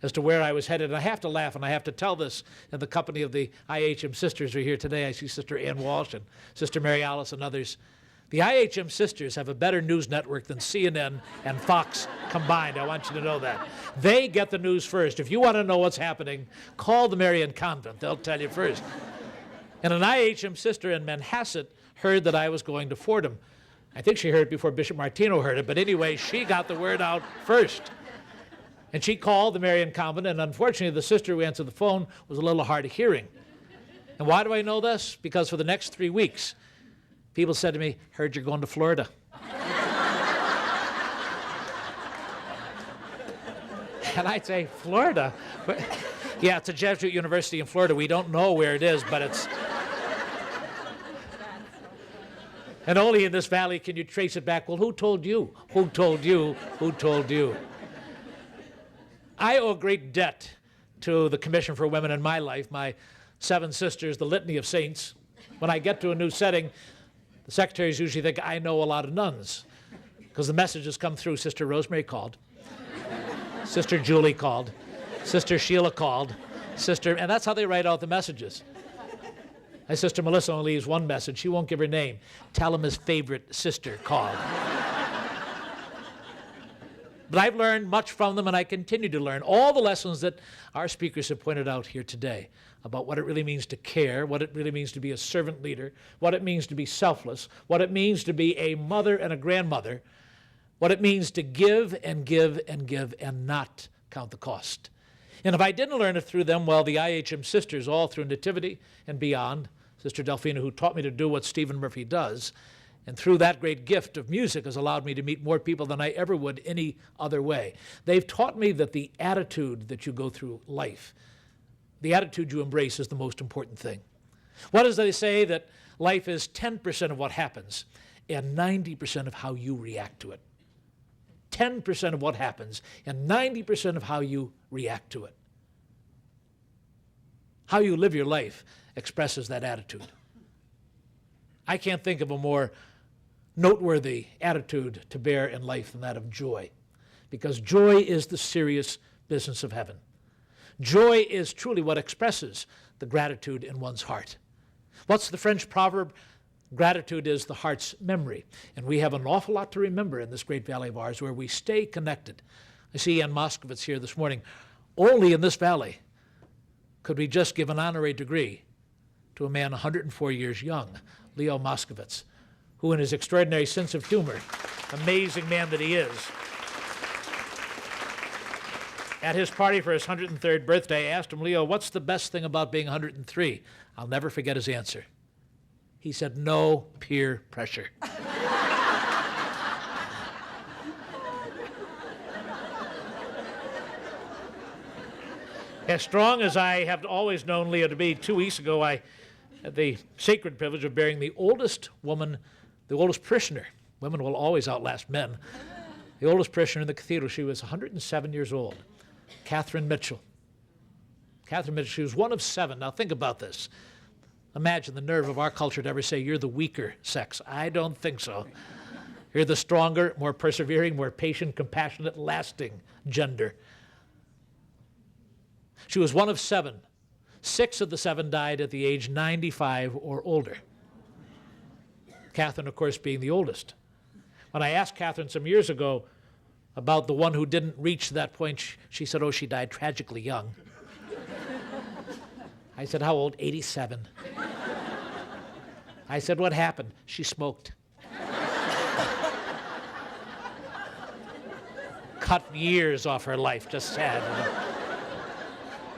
K: as to where I was headed. And I have to laugh, and I have to tell this in the company of the IHM sisters who are here today. I see Sister Ann Walsh and Sister Mary Alice and others. The IHM sisters have a better news network than CNN and Fox combined. I want you to know that. They get the news first. If you want to know what's happening, call the Marian Convent. They'll tell you first. And an IHM sister in Manhasset heard that I was going to Fordham. I think she heard it before Bishop Martino heard it, but anyway, she got the word out first. And she called the Marian Convent, and unfortunately the sister who answered the phone was a little hard of hearing. And why do I know this? Because for the next 3 weeks, people said to me, heard you're going to Florida. And I'd say, Florida? Yeah, it's a Jesuit university in Florida. We don't know where it is, but it's... And only in this valley can you trace it back. Well, who told you? Who told you? Who told you? I owe a great debt to the Commission for Women in my life, my 7 sisters, the Litany of Saints. When I get to a new setting, the secretaries usually think I know a lot of nuns because the messages come through. Sister Rosemary called. Sister Julie called. Sister Sheila called. And that's how they write out the messages. My sister Melissa only leaves one message. She won't give her name. Tell him his favorite sister called. But I've learned much from them, and I continue to learn all the lessons that our speakers have pointed out here today about what it really means to care, what it really means to be a servant leader, what it means to be selfless, what it means to be a mother and a grandmother, what it means to give and give and give and not count the cost. And if I didn't learn it through them, well, the IHM sisters, all through Nativity and beyond, Sister Delphina, who taught me to do what Stephen Murphy does, and through that great gift of music has allowed me to meet more people than I ever would any other way. They've taught me that the attitude that you go through life, the attitude you embrace is the most important thing. What does they say? That life is 10% of what happens and 90% of how you react to it. 10% of what happens and 90% of how you react to it. How you live your life expresses that attitude. I can't think of a more noteworthy attitude to bear in life than that of joy, because joy is the serious business of heaven. Joy is truly what expresses the gratitude in one's heart. What's the French proverb? Gratitude is the heart's memory, and we have an awful lot to remember in this great valley of ours where we stay connected. I see Ann Moskowitz here this morning. Only in this valley could we just give an honorary degree to a man 104 years young, Leo Moskowitz, who in his extraordinary sense of humor, amazing man that he is. At his party for his 103rd birthday, I asked him, Leo, what's the best thing about being 103? I'll never forget his answer. He said, no peer pressure. As strong as I have always known Leo to be, 2 weeks ago I had the sacred privilege of bearing the oldest woman, the oldest parishioner. Women will always outlast men. The oldest parishioner in the cathedral. She was 107 years old, Catherine Mitchell. Catherine Mitchell, she was one of 7. Now think about this. Imagine the nerve of our culture to ever say you're the weaker sex. I don't think so. You're the stronger, more persevering, more patient, compassionate, lasting gender. She was one of 7. 6 of the 7 died at the age 95 or older. Catherine, of course, being the oldest. When I asked Catherine some years ago about the one who didn't reach that point, she said, oh, she died tragically young. I said, how old? 87. I said, what happened? She smoked. Cut years off her life, just sad. You know?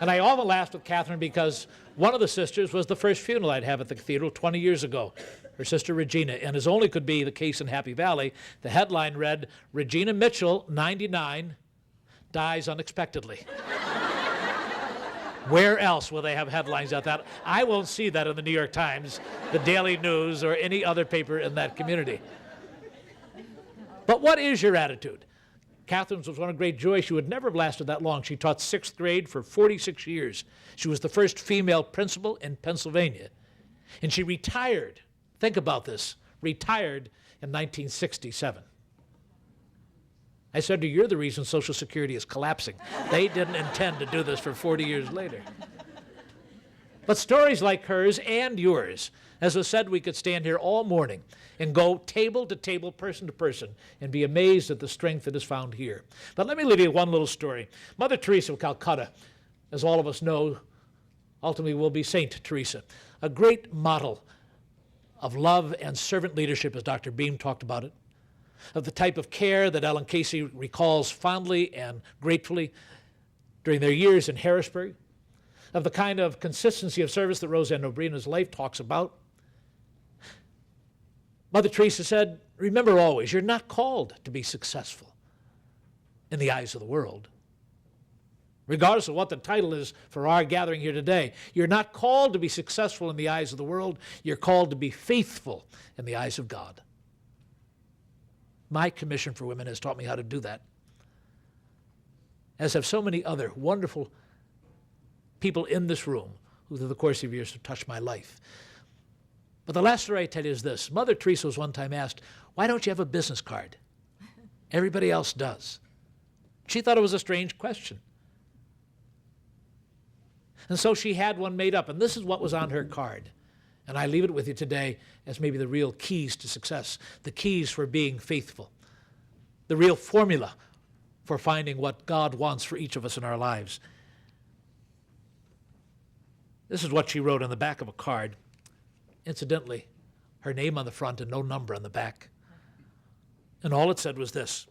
K: And I often laughed with Catherine because one of the sisters was the first funeral I'd have at the cathedral 20 years ago, her sister Regina. And as only could be the case in Happy Valley, the headline read, Regina Mitchell, 99, dies unexpectedly. Where else will they have headlines like that? I won't see that in the New York Times, the Daily News, or any other paper in that community. But what is your attitude? Catherine's was one of great joy. She would never have lasted that long. She taught 6th grade for 46 years. She was the first female principal in Pennsylvania. And she retired, think about this, retired in 1967. I said to her, you're the reason Social Security is collapsing. They didn't intend to do this for 40 years later. But stories like hers and yours, as was said, we could stand here all morning and go table to table, person to person, and be amazed at the strength that is found here. But let me leave you one little story. Mother Teresa of Calcutta, as all of us know, ultimately will be Saint Teresa, a great model of love and servant leadership, as Dr. Beam talked about it, of the type of care that Ellen Casey recalls fondly and gratefully during their years in Harrisburg, of the kind of consistency of service that Roseanne Nobrino's life talks about. Mother Teresa said, remember always, you're not called to be successful in the eyes of the world. Regardless of what the title is for our gathering here today, you're not called to be successful in the eyes of the world. You're called to be faithful in the eyes of God. My commission for women has taught me how to do that, as have so many other wonderful people in this room who through the course of years have touched my life. But the last story I tell you is this. Mother Teresa was one time asked, why don't you have a business card? Everybody else does. She thought it was a strange question. And so she had one made up, and this is what was on her card. And I leave it with you today as maybe the real keys to success, the keys for being faithful, the real formula for finding what God wants for each of us in our lives. This is what she wrote on the back of a card. Incidentally, her name on the front and no number on the back. And all it said was this: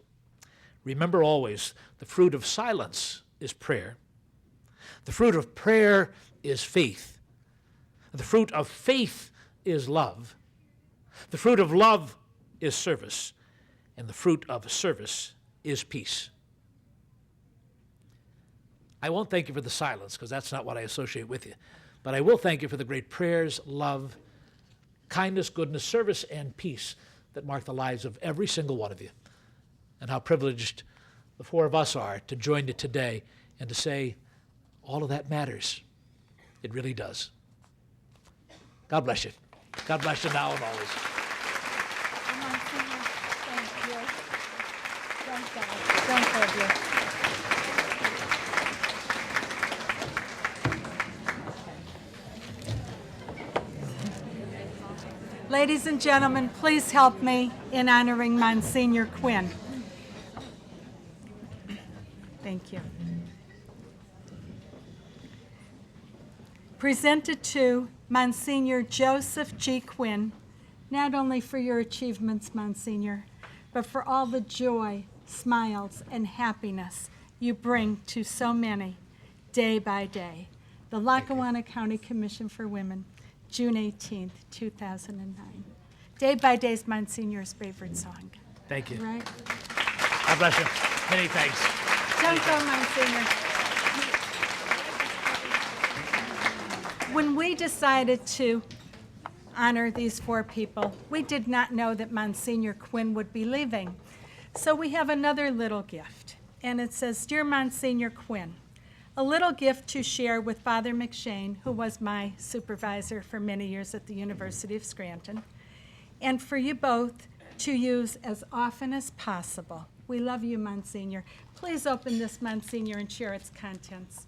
K: remember always, the fruit of silence is prayer. The fruit of prayer is faith. The fruit of faith is love. The fruit of love is service. And the fruit of service is peace. I won't thank you for the silence, because that's not what I associate with you. But I will thank you for the great prayers, love, kindness, goodness, service, and peace that mark the lives of every single one of you. And how privileged the 4 of us are to join you today and to say, all of that matters. It really does. God bless you. God bless you now and always.
A: Thank you. Thank God. Thank you. Ladies and gentlemen, please help me in honoring Monsignor Quinn. Thank you. Presented to Monsignor Joseph G. Quinn, not only for your achievements, Monsignor, but for all the joy, smiles, and happiness you bring to so many day by day. The Lackawanna County Commission for Women, June 18th, 2009. Day by Day is Monsignor's favorite song.
K: Thank you.
A: Right?
K: God bless you. Many thanks.
A: Don't go, Monsignor. When we decided to honor these four people, we did not know that Monsignor Quinn would be leaving. So we have another little gift, and it says, Dear Monsignor Quinn, a little gift to share with Father McShane, who was my supervisor for many years at the University of Scranton, and for you both to use as often as possible. We love you, Monsignor. Please open this, Monsignor, and share its contents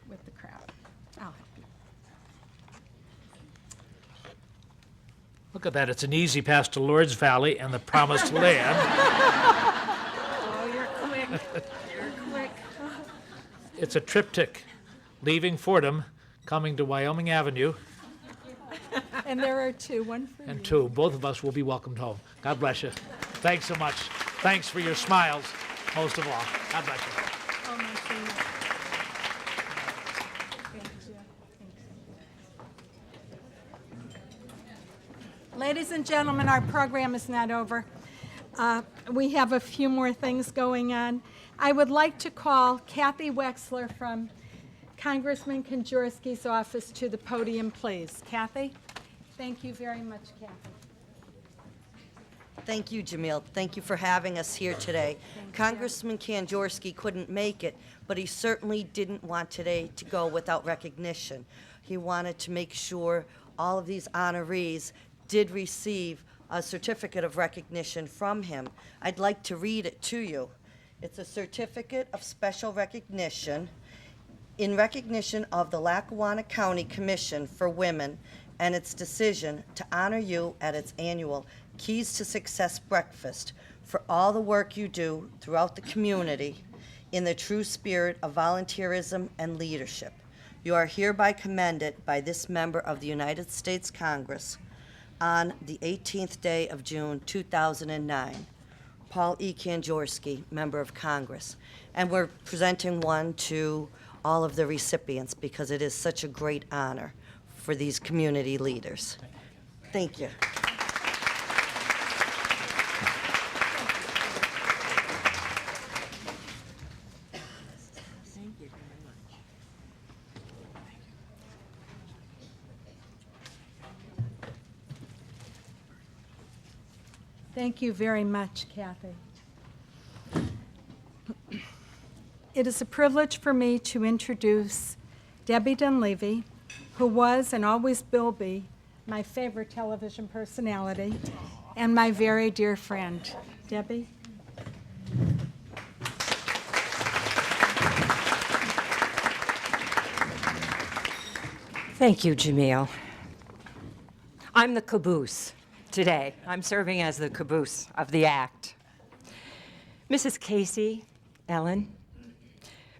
A: with the crowd. I'll help you.
K: Look at that. It's an easy pass to Lord's Valley and the Promised Land.
A: Oh, you're quick. You're quick.
K: It's a triptych, leaving Fordham, coming to Wyoming Avenue,
A: And there are two, one for
K: and
A: you.
K: two. Both of us will be welcomed home. God bless you. Thanks so much. Thanks for your smiles, most of all. God bless you.
A: Oh, Monsignor. Thank you. Ladies and gentlemen, our program is not over. We have a few more things going on. I would like to call Kathy Wexler from Congressman Konjorski's office to the podium, please. Kathy? Thank you very much, Kathy.
L: Thank you, Jamil. Thank you for having us here today. Congressman Kanjorski couldn't make it, but he certainly didn't want today to go without recognition. He wanted to make sure all of these honorees did receive a certificate of recognition from him. I'd like to read it to you. It's a certificate of special recognition in recognition of the Lackawanna County Commission for Women and its decision to honor you at its annual Keys to Success breakfast for all the work you do throughout the community in the true spirit of volunteerism and leadership. You are hereby commended by this member of the United States Congress on the 18th day of June 2009. Paul E. Kanjorski, Member of Congress. And we're presenting one to all of the recipients because it is such a great honor for these community leaders. Thank you.
A: Thank you very much, Kathy. It is a privilege for me to introduce Debbie Dunleavy, who was and always will be my favorite television personality and my very dear friend. Debbie?
M: Thank you, Jamil. I'm the caboose today. I'm serving as the caboose of the act. Mrs. Casey, Ellen,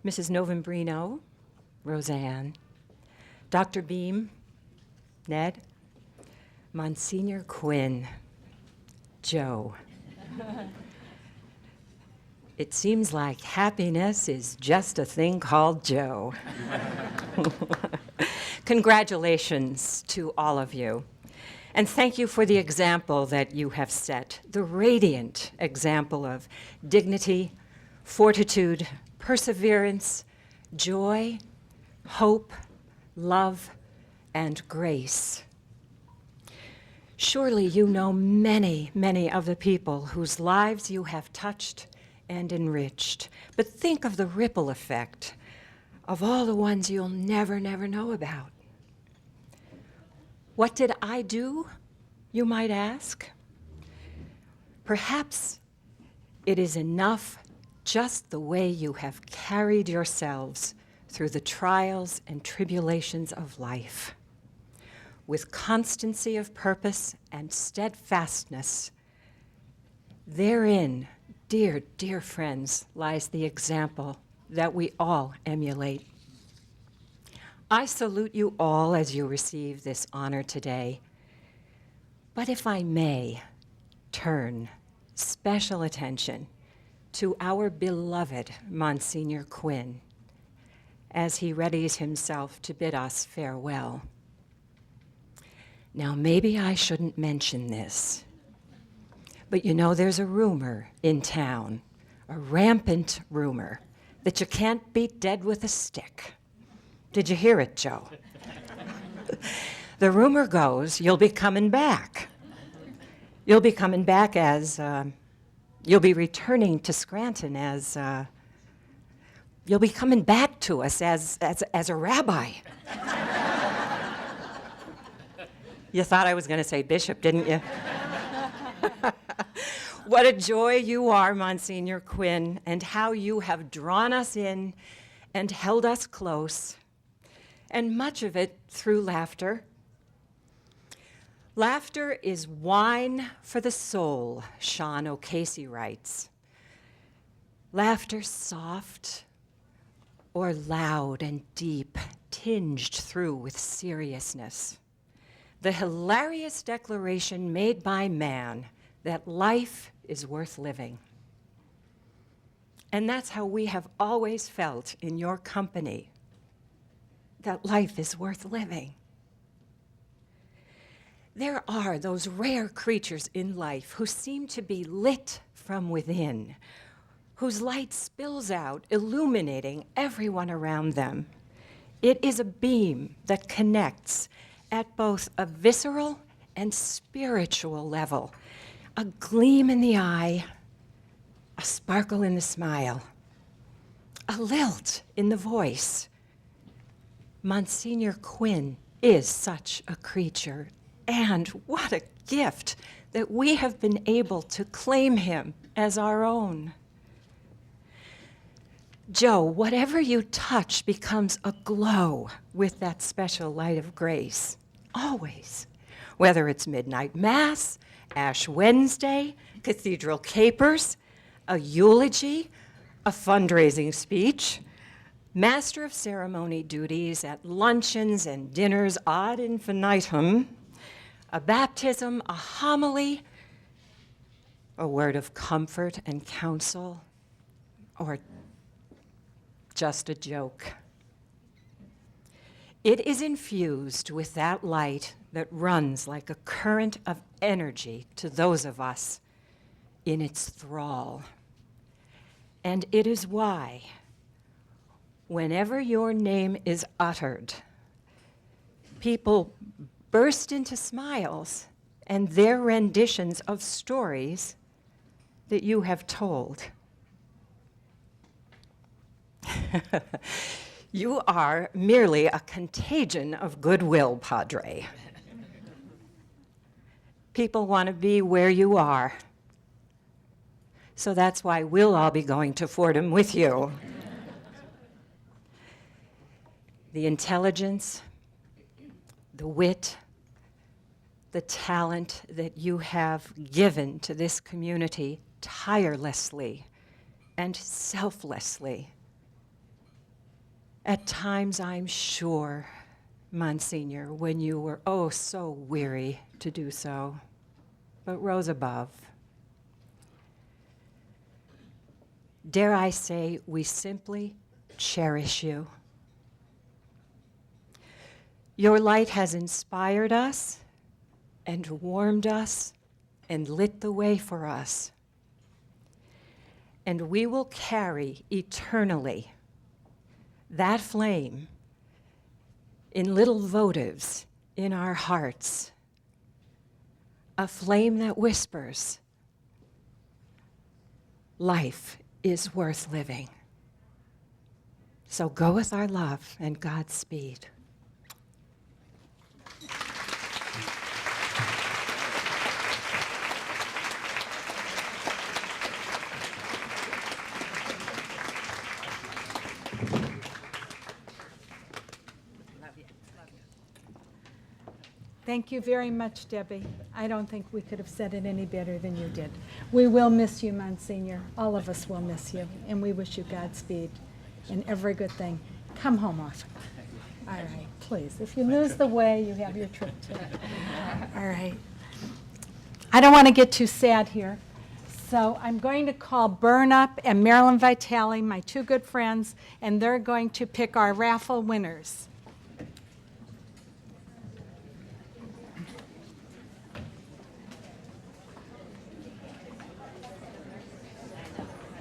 M: Mrs. Novembrino, Roseanne, Dr. Beam, Ned, Monsignor Quinn, Joe. It seems like happiness is just a thing called Joe. Congratulations to all of you. And thank you for the example that you have set, the radiant example of dignity, fortitude, perseverance, joy, hope, love, and grace. Surely you know many, many of the people whose lives you have touched and enriched. But think of the ripple effect of all the ones you'll never, never know about. What did I do, you might ask? Perhaps it is enough just the way you have carried yourselves through the trials and tribulations of life. with constancy of purpose and steadfastness. Therein, dear, dear friends, lies the example that we all emulate. I salute you all as you receive this honor today. But if I may turn special attention to our beloved Monsignor Quinn as he readies himself to bid us farewell. Now, maybe I shouldn't mention this, but you know there's a rumor in town, a rampant rumor, that you can't beat dead with a stick. Did you hear it, Joe? The rumor goes you'll be coming back. You'll be coming back as, you'll be returning to Scranton as, you'll be coming back to us as a rabbi. You thought I was going to say bishop, didn't you? What a joy you are, Monsignor Quinn, and how you have drawn us in and held us close, and much of it through laughter. Laughter is wine for the soul, Sean O'Casey writes. Laughter soft or loud and deep, tinged through with seriousness. The hilarious declaration made by man that life is worth living. And that's how we have always felt in your company, that life is worth living. There are those rare creatures in life who seem to be lit from within, whose light spills out, illuminating everyone around them. It is a beam that connects at both a visceral and spiritual level, a gleam in the eye, a sparkle in the smile, a lilt in the voice. Monsignor Quinn is such a creature, and what a gift that we have been able to claim him as our own. Joe, whatever you touch becomes aglow with that special light of grace, always. Whether it's midnight mass, Ash Wednesday, cathedral capers, a eulogy, a fundraising speech, master of ceremony duties at luncheons and dinners ad infinitum, a baptism, a homily, a word of comfort and counsel, or just a joke. It is infused with that light that runs like a current of energy to those of us in its thrall. And it is why, whenever your name is uttered, people burst into smiles and their renditions of stories that you have told. You are merely a contagion of goodwill, Padre. People want to be where you are. So that's why we'll all be going to Fordham with you. The intelligence, the wit, the talent that you have given to this community tirelessly and selflessly. At times, I'm sure, Monsignor, when you were oh so weary to do so, but rose above. Dare I say, we simply cherish you. Your light has inspired us and warmed us and lit the way for us. And we will carry eternally that flame in little votives in our hearts, a flame that whispers, life is worth living. So go with our love and Godspeed.
A: Thank you very much, Debbie. I don't think we could have said it any better than you did. We will miss you, Monsignor. All of us will miss you, and we wish you Godspeed and every good thing. Come home often. All right, please. If you lose the way, you have your trip too. All right. I don't want to get too sad here, so I'm going to call Burn Up and Marilyn Vitale, my two good friends, and they're going to pick our raffle winners.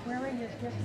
A: Where are your gifts?